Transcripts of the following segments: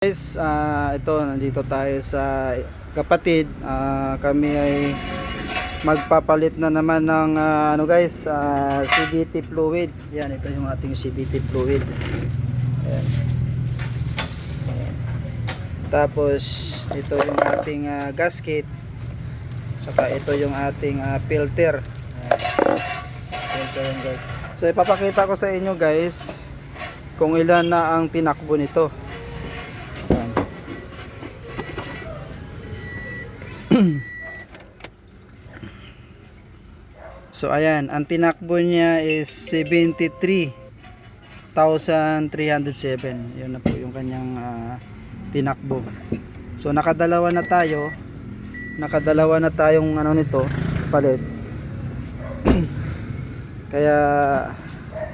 Guys, ito nandito tayo sa kapatid. Kami ay magpapalit na naman ng ano guys, CVT fluid. Yan, ito yung ating CVT fluid. Ayan. Ayan. Tapos ito yung ating gasket. Saka ito yung ating filter. Filter yan guys. So ipapakita ko sa inyo guys kung ilan na ang tinakbo nito. So ayan, ang tinakbo niya is 73,307. Yun na po yung kanyang tinakbo. So nakadalawa na tayo. Nakadalawa na tayong ano nito, palit. Kaya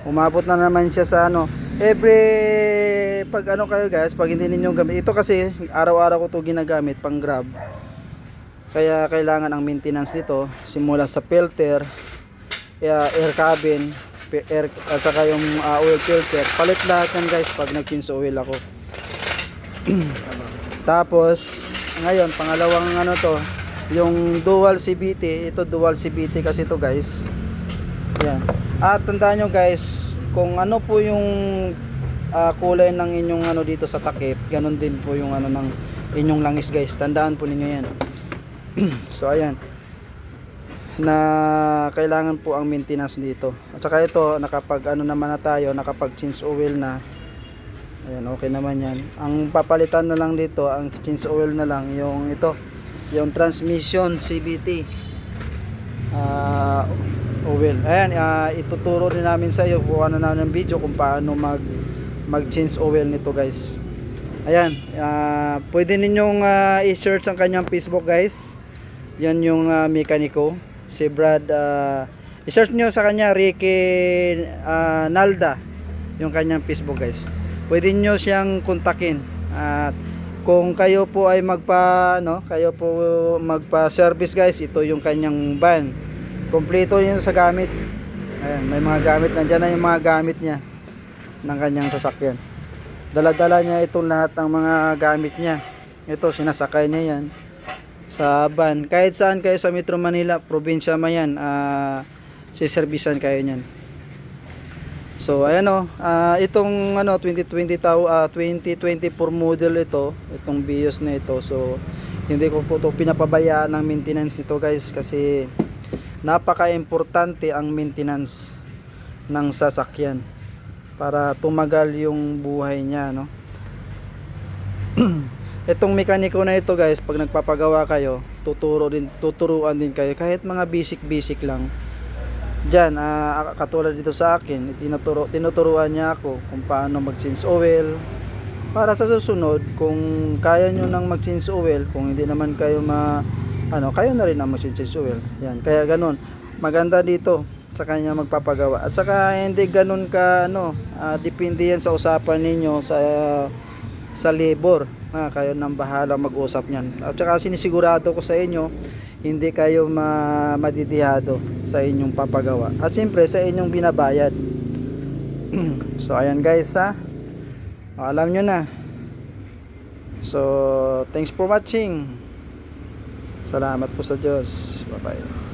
umabot na naman siya sa ano, every pag ano kayo guys, pag hindi ninyo gamit. Ito kasi araw-araw ko 'to ginagamit pang grab. Kaya kailangan ang maintenance nito simula sa filter, air cabin, at saka yung oil filter. Palit lahat yan guys pag nag-change oil ako. Tapos ngayon pangalawang ano to, yung dual CVT. Ito dual CVT kasi to guys. Yan. At tandaan nyo guys, kung ano po yung kulay ng inyong ano dito sa takip, ganun din po yung ano ng inyong langis guys. Tandaan po ninyo yan. So ayan, na kailangan po ang maintenance dito. At saka ito, nakapag ano naman na tayo, nakapag change oil na. Ayan, okay naman yan. Ang papalitan na lang dito, ang change oil na lang yung ito, yung transmission CVT oil. Ayan, ituturo din namin sa iyo kung ano na ng video kung paano mag change oil nito guys. Ayan, pwede ninyong i-search ang kanyang Facebook guys. Yan yung mekaniko, si Brad. I-search nyo sa kanya, Ricky Nalda, yung kanyang Facebook guys. Pwede nyo siyang kontakin. At kung kayo po ay kayo po magpa-service guys, ito yung kanyang van. Kompleto yun sa gamit. Ayan, may mga gamit, nandiyan na yung mga gamit niya ng kanyang sasakyan. Dala-dala niya itong lahat ng mga gamit niya. Ito, sinasakay niya yan sa van. Kahit saan kayo sa Metro Manila, probinsya man yan, siservisan kayo niyan. So ayan itong 2024 model itong Vios na ito. So hindi ko po ito pinapabayaan ng maintenance nito guys, kasi napaka-importante ang maintenance ng sasakyan para tumagal yung buhay niya, no? Itong mekaniko na ito guys, pag nagpapagawa kayo, tuturuan din kayo kahit mga basic lang. Diyan, katulad dito sa akin, tinuturuan niya ako kung paano mag-change oil. Para sa susunod, kung kaya nyo nang mag-change oil, kung hindi naman kayo kayo na rin ang mag-change oil. Yan, kaya ganun. Maganda dito sa kanya magpapagawa. At saka hindi ganun ka depende yan sa usapan ninyo sa labor. Kayo nang bahala mag-usap niyan. At saka sinisigurado ko sa inyo, hindi kayo madidihado sa inyong papagawa. At siyempre sa inyong binabayad. So ayan guys alam nyo na. So thanks for watching. Salamat po sa Diyos. Bye bye.